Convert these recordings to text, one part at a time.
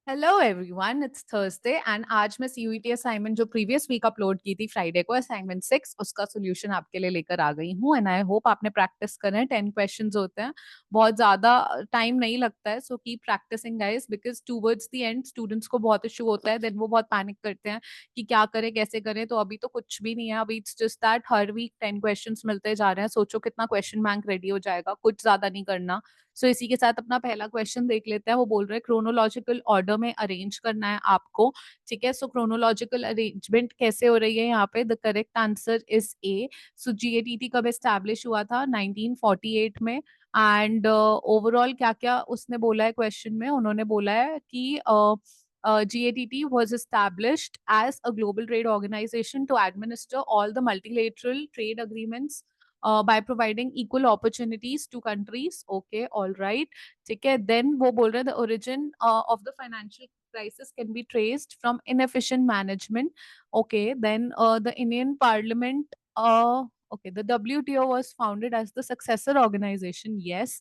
Hello everyone, it's Thursday and आज मैं CUET assignment जो प्रीवियस वीक अपलोड की थी फ्राइडे को, असाइनमेंट 6 उसका सोल्यूशन आपके लिए लेकर आ गई हूँ। एंड आई होप आपने प्रैक्टिस करें। 10 क्वेश्चंस होते हैं, बहुत ज्यादा टाइम नहीं लगता है, so keep practising guys, because towards the end students को बहुत इशू होता है, देन वो बहुत पैनिक करते हैं कि क्या करें कैसे करें। तो अभी तो कुछ भी नहीं है, अभी इट्स जस्ट दैट हर वीक 10 क्वेश्चंस मिलते जा रहे हैं। सोचो कितना क्वेश्चन बैंक रेडी हो जाएगा, कुछ ज्यादा नहीं करना। सो इसी के साथ अपना पहला क्वेश्चन देख लेते हैं। वो बोल रहे हैं क्रोनोलॉजिकल ऑर्डर में अरेंज करना है आपको। ठीक है, सो क्रोनोलॉजिकल अरेंजमेंट कैसे हो रही है यहाँ पे? The correct answer is a. So GATT कब एस्टैब्लिश हुआ था? 1948 में। एंड ओवरऑल क्या क्या उसने बोला है क्वेश्चन में? उन्होंने बोला है कि GATT was established as a global trade organization to administer all the multilateral trade agreements by providing equal opportunities to countries. Okay, all right. ठीक है, then वो बोल रहे हैं the origin of the financial crisis can be traced from inefficient management. Okay, then the Indian Parliament. Okay, the WTO was founded as the successor organization. Yes,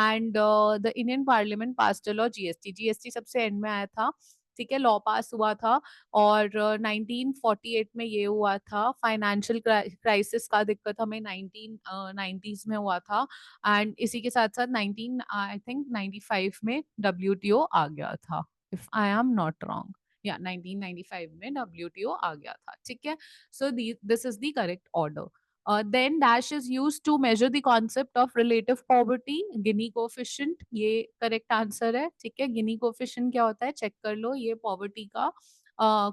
and the Indian Parliament passed a law GST. GST सबसे and में आया था। ठीक है, law पास हुआ था और 1948 में ये हुआ था। फाइनेंशियल क्राइसिस का दिक्कत हमें 1990s में हुआ था। एंड इसी के साथ साथ 19 आई थिंक 95 में डब्ल्यूटीओ आ गया था, if I am not wrong. या 1995 में डब्ल्यूटीओ आ गया था। ठीक है, so this is the correct order. Then dash is used to measure the concept of relative poverty, Gini coefficient, ये correct answer है। ठीक है, Gini coefficient क्या होता है चेक कर लो, ये poverty का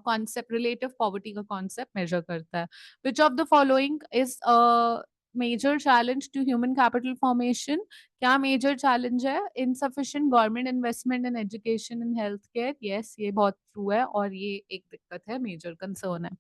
concept, relative poverty का concept measure करता है। Which of the following is a major challenge to human capital formation? क्या major challenge है? Insufficient government investment in education and healthcare, yes ये बहुत true है और ये एक दिक्कत है, major concern है।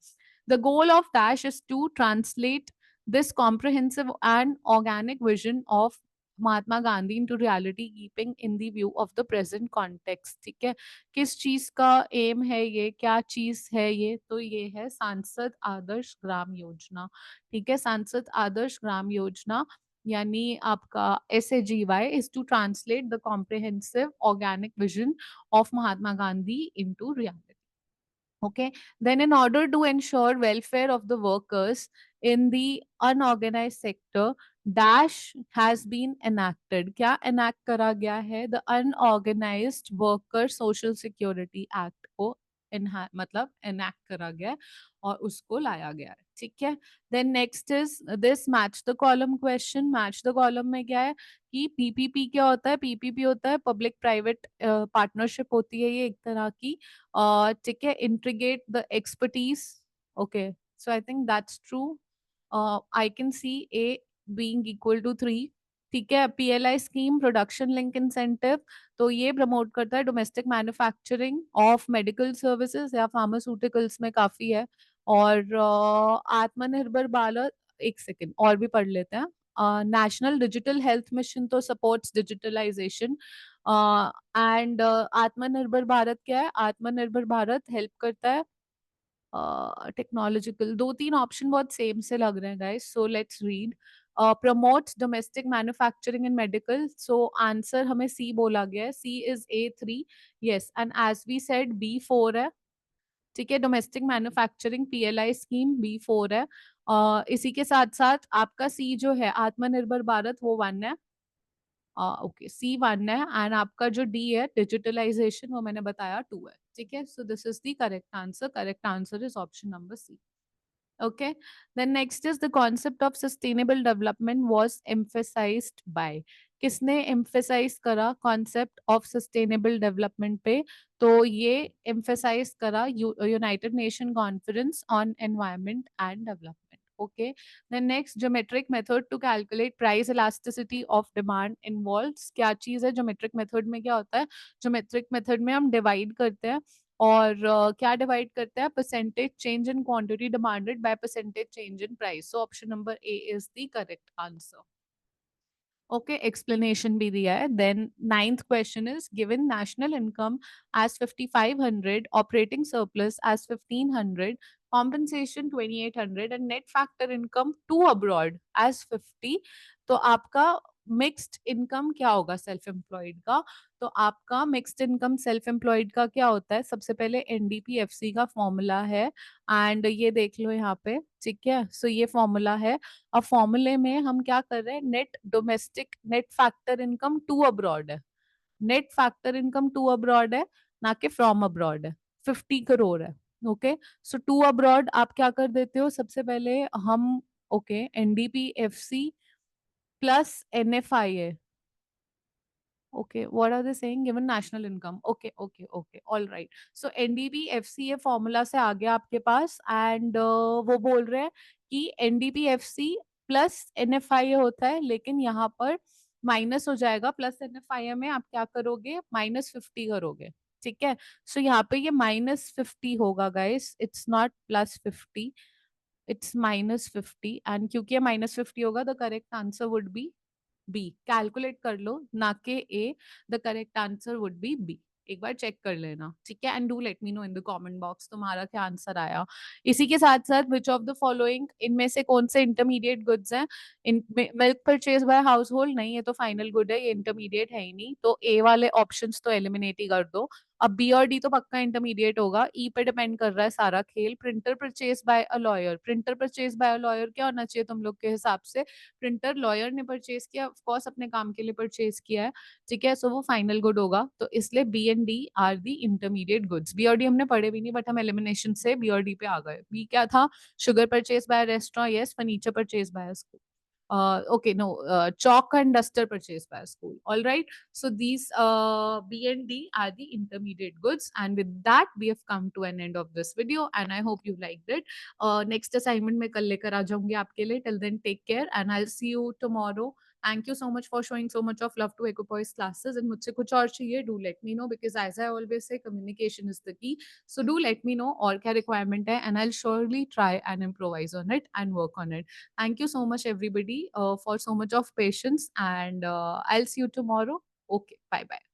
The goal of dash is to translate this comprehensive and organic vision of Mahatma Gandhi into reality, keeping in the view of the present context। ठीक है, किस चीज का एम है ये, क्या चीज है ये? तो ये है सांसद आदर्श ग्राम योजना। ठीक है, सांसद आदर्श ग्राम योजना यानी आपका SAGY is to translate the comprehensive organic vision of Mahatma Gandhi into reality. Okay, then in order to ensure welfare of the workers in the unorganized sector, dash has been enacted। क्या enact करा गया है? The Unorganized Worker Social Security Act को मतलब enact करा गया है और उसको लाया गया है। ठीक है, then next is this match the column question। match the column में क्या है कि PPP क्या होता है? PPP होता है पब्लिक प्राइवेट पार्टनरशिप होती है ये एक तरह की। ठीक है, integrate the expertise. Okay, so I think that's true. I can see A being equal to 3। ठीक है, PLI scheme production link incentive, तो ये प्रमोट करता है domestic manufacturing of medical services या फार्मास्यूटिकल्स में काफी है। और आत्मनिर्भर भारत, एक सेकेंड और भी पढ़ लेते हैं। नेशनल डिजिटल हेल्थ मिशन तो सपोर्ट्स डिजिटलाइजेशन। एंड आत्मनिर्भर भारत क्या है? आत्मनिर्भर भारत हेल्प करता है टेक्नोलॉजिकल। दो तीन ऑप्शन बहुत सेम से लग रहे हैं guys, so let's read. Promotes domestic manufacturing in medical, so answer हमें सी बोला गया है। C is A3। Yes, and as we said B4 है। ठीक है, domestic manufacturing PLI scheme B4 है। इसी के साथ साथ आपका सी जो है आत्मनिर्भर भारत वो 1 है। ओके, C1 है। एंड आपका जो D है डिजिटलाइजेशन वो मैंने बताया 2 है। ठीक है, so this is the correct answer. Correct answer is option number C। Okay, then next is the concept of sustainable development was emphasized by। किसने emphasize करा concept of sustainable development पे? तो ये emphasize करा United Nation Conference on Environment and Development। Okay, then next geometric method to calculate price elasticity of demand involves। क्या चीज है geometric method में? क्या होता है geometric method में? हम divide करते हैं और क्या डिवाइड करते हैं? Percentage change in quantity demanded by percentage change in price. So option number A is the correct answer. Okay, explanation भी दिया है। Then ninth question is given national income as 5500, operating surplus as 1500, compensation 2800 and net factor income to abroad as 50। तो आपका mixed income क्या होगा self employed का? तो आपका मिक्स्ड इनकम सेल्फ एम्प्लॉयड का क्या होता है? सबसे पहले एनडीपीएफसी का फॉर्मूला है एंड ये देख लो यहाँ पे, ठीक है? सो ये फॉर्मूला है। अब फॉर्मूले में हम क्या कर रहे हैं? Net domestic net factor income to abroad है। Net factor income to abroad है, ना कि फ्रॉम अब्रॉड है। 50 करोड़ है। ओके, सो टू अब्रॉड आप क्या कर देते हो? सबसे पहले हम, okay, NDPFC plus NFIA. Okay, what are they saying? Given national income. Okay, okay, okay. All right. So NDPFC ये फॉर्मूला से आ गया आपके पास एंड वो बोल रहे हैं कि NDPFC प्लस NFIA होता है, लेकिन यहाँ पर माइनस हो जाएगा। प्लस NFIA में आप क्या करोगे? -50 करोगे, ठीक है? सो यहाँ पे ये -50 होगा guys, it's not +50, it's -50 and क्योंकि ये -50 होगा the correct answer would be B. Calculate कर लो, ना के A. The correct answer would be B. एक बार चेक कर लेना, ठीक है? And do let me know in the comment box तुम्हारा क्या आंसर आया। इसी के साथ साथ विच ऑफ द फॉलोइंग, इनमें से कौन से इंटरमीडिएट गुड्स हैं? In milk purchase by house hold नहीं, ये तो फाइनल गुड है, ये इंटरमीडिएट है ही नहीं, तो ए वाले ऑप्शंस तो एलिमिनेट ही कर दो। अब बी और डी तो पक्का इंटरमीडिएट होगा। ई पे डिपेंड कर रहा है सारा खेल। Printer purchase by a lawyer, printer purchase by a lawyer क्या होना चाहिए तुम लोग के हिसाब से? प्रिंटर लॉयर ने परचेज किया, ऑफ कोर्स अपने काम के लिए परचेज किया है, ठीक है? सो वो फाइनल गुड होगा, तो इसलिए B and D are the intermediate goods. B और डी हमने पढ़े भी नहीं, बट हम एलिमिनेशन से बी और डी पे आ गए। बी क्या था? Sugar purchase by restaurant, yes. Furniture purchase by school, okay, no, chalk and duster purchased by a school. All right, so these B and D are the intermediate goods, and with that we have come to an end of this video, and I hope you liked it. Next assignment मैं कल लेकर आ जाऊंगी आपके लिए। Till then, take care and I'll see you tomorrow. Thank you so much for showing so much of love to Equipoise classes, and मुझसे कुछ और चाहिए, do let me know, because as I always say, communication is the key. So do let me know और क्या requirement है, and I'll surely try and improvise on it and work on it. Thank you so much, everybody, for so much of patience, and I'll see you tomorrow. Okay, bye bye.